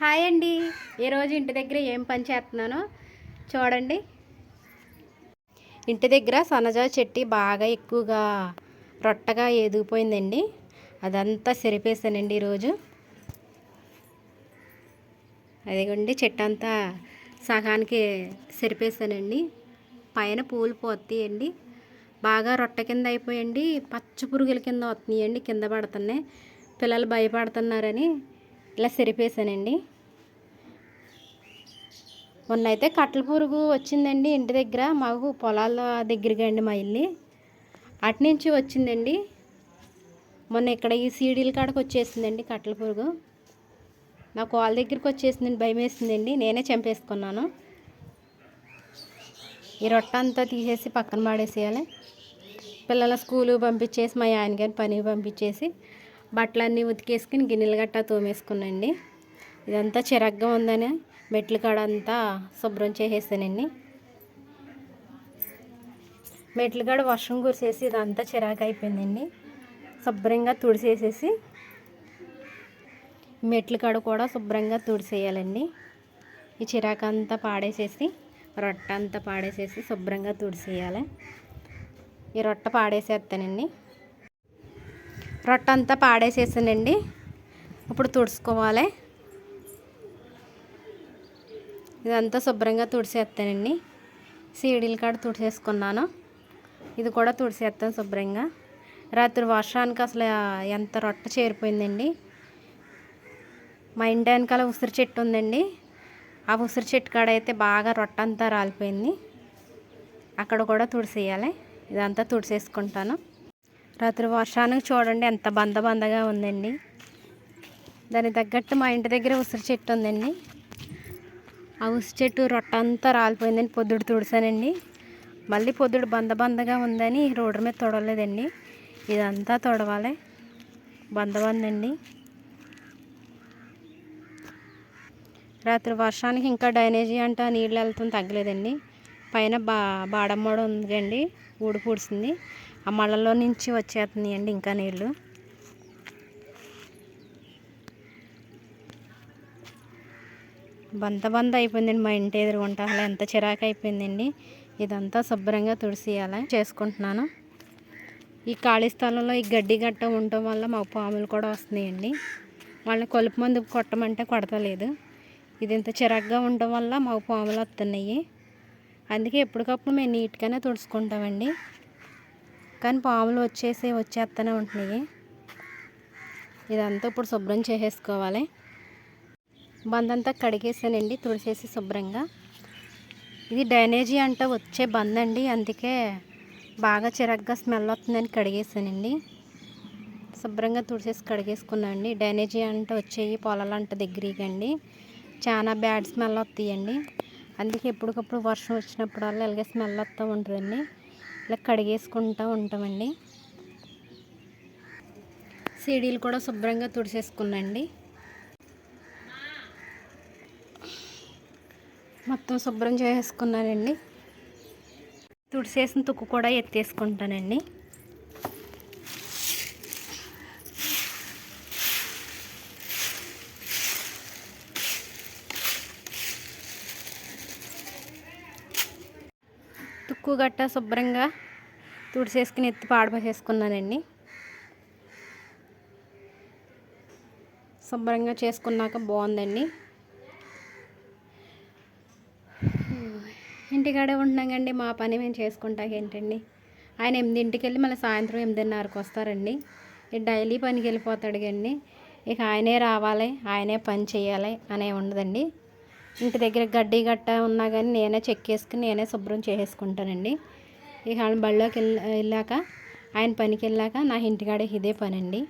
Hi అండి. ఈరోజు ఇంటి దగ్గర ఏం పని చేస్తున్నానో చూడండి. ఇంటి దగ్గర సన్నజాజి చెట్టు బాగా ఎక్కువగా రొట్టగా ఎదిగిపోయిందండి. అదంతా చెరిపేసానండి ఈరోజు. అదిగోండి చెట్టు అంతా సగానికి చెరిపేసానండి. పైన పూలు పోతాయండి. బాగా రొట్ట కింద అయిపోయండి. పచ్చ పురుగుల కింద వస్తున్నాయండి, కింద పడుతున్నాయి. పిల్లలు భయపడుతున్నారని ఇలా చెరిపేసానండి. మొన్న అయితే కట్టల పురుగు వచ్చిందండి ఇంటి దగ్గర. మాకు పొలాల దగ్గరగా అండి మా ఇల్లు, అటు నుంచి వచ్చిందండి. మొన్న ఇక్కడ ఈ సీడీల కాడకు వచ్చేసిందండి కట్టల పురుగు. నాకు వాళ్ళ దగ్గరికి వచ్చేసిందండి, భయం వేసిందండి. నేనే చంపేసుకున్నాను. ఈ రొట్ట అంతా తీసేసి పక్కన పడేసేయాలి. పిల్లల స్కూలు పంపించేసి మా ఆయన గారిని పనికి పంపించేసి బట్టలన్నీ ఉతికేసుకుని గిన్నెలు గట్టా తోమేసుకున్నాండి. ఇదంతా చిరగ్గా ఉందని మెట్ల కాడ అంతా శుభ్రం చేసేసానండి. మెట్ల కాడ వర్షం కురిసేసి ఇదంతా చిరాకు అయిపోయిందండి. శుభ్రంగా తుడిసేసేసి మెట్ల కాడ కూడా శుభ్రంగా తుడిసేయాలండి. ఈ చిరాకు అంతా పాడేసేసి రొట్ట అంతా పాడేసేసి శుభ్రంగా తుడిసేయాలి. ఈ రొట్ట పాడేసేస్తానండి. రొట్ట అంతా పాడేసేసానండి. ఇప్పుడు తుడుచుకోవాలి. ఇదంతా శుభ్రంగా తుడిసేస్తానండి. సీడీల కాడ తుడిసేసుకున్నాను. ఇది కూడా తుడిసేస్తాను శుభ్రంగా. రాత్రి వర్షానికి అసలు ఎంత రొట్ట చేరిపోయిందండి. మా ఇంటి వెనకాల ఉసిరి చెట్టు ఉందండి. ఆ ఉసిరి చెట్టు కాడ అయితే బాగా రొట్ట అంతా రాలిపోయింది. అక్కడ కూడా తుడిసేయాలి. ఇదంతా తుడిసేసుకుంటాను. రాత్రి వర్షానికి చూడండి ఎంత బందగా ఉందండి. దానికి తగ్గట్టు మా ఇంటి దగ్గర ఉసిరి చెట్టు ఉందండి. ఆ ఉసిరి చెట్టు రొట్ట అంతా రాలిపోయిందండి. పొద్దుడు తుడిసానండి. మళ్ళీ పొద్దుడు బందగా ఉందని రోడ్డు మీద తొడవలేదండి. ఇదంతా తొడవాలి. బందండి. రాత్రి వర్షానికి ఇంకా డ్రైనేజీ అంటా నీళ్ళు వెళ్తాం తగ్గలేదండి. పైన బాడమ్మడ ఉందండి, ఊడి పూడిసింది. ఆ మళ్ళలో నుంచి వచ్చేస్తున్నాయి అండి ఇంకా నీళ్ళు. బంద అయిపోయిందండి మా ఇంటి ఎదురుగుంట. అలా ఎంత చిరాకు అయిపోయిందండి. ఇదంతా శుభ్రంగా తుడిసేయాలి చేసుకుంటున్నాను. ఈ ఖాళీ స్థలంలో ఈ గడ్డి గట్ట ఉండటం వల్ల మాకు పాములు కూడా వస్తున్నాయండి. వాళ్ళని కలుపు మందు కొట్టమంటే కొడతలేదు. ఇది ఇంత చిరాకుగా ఉండటం వల్ల మాకు పాములు వస్తున్నాయి. అందుకే ఎప్పటికప్పుడు మేము నీట్గానే తుడుచుకుంటామండి. కానీ పాములు వచ్చేస్తూనే ఉంటున్నాయి. ఇదంతా ఇప్పుడు శుభ్రం చేసేసుకోవాలి. బందంతా కడిగేసానండి తుడిసేసి శుభ్రంగా. ఇది డ్రైనేజీ అంటే వచ్చే బందండి. అందుకే బాగా చిరాగ్గా స్మెల్ వస్తుందని కడిగేసానండి. శుభ్రంగా తుడిసేసి కడిగేసుకున్నానండి. డ్రైనేజీ అంటే వచ్చేవి పొలాలు అంటే దగ్గరకండి చాలా బ్యాడ్ స్మెల్ వస్తాయండి. అందుకే ఎప్పటికప్పుడు వర్షం వచ్చినప్పుడల్లా ఇలాగే స్మెల్ వస్తూ ఉంటుందండి. ఇలా కడిగేసుకుంటూ ఉంటామండి. సీడీలు కూడా శుభ్రంగా తుడిసేసుకున్నాండి. మొత్తం శుభ్రం చేసేసుకున్నానండి. తుడిసేసిన తుక్కు కూడా ఎత్తేసుకుంటానండి. తుక్కు గట్ట శుభ్రంగా తుడిసేసుకుని ఎత్తి పాడపోసేసుకున్నానండి. శుభ్రంగా చేసుకున్నాక బాగుందండి. ఇంటికాడే ఉంటున్నాకండి. మా పని మేము చేసుకుంటాక ఏంటండి. ఆయన 8ంటికి వెళ్ళి మళ్ళీ సాయంత్రం 8:30కి వస్తారండి. డైలీ పనికి వెళ్ళిపోతాడు కండి. ఇక ఆయనే రావాలి, ఆయనే పని చేయాలి అనే ఉండదండి. ఇంటి దగ్గర గడ్డి గట్ట ఉన్నా కానీ నేనే చెక్కేసుకుని నేనే శుభ్రం చేసేసుకుంటానండి. ఇక ఆయన బళ్ళోకి వెళ్ళాక ఆయన పనికి వెళ్ళాక నా ఇంటికాడే ఇదే పని అండి.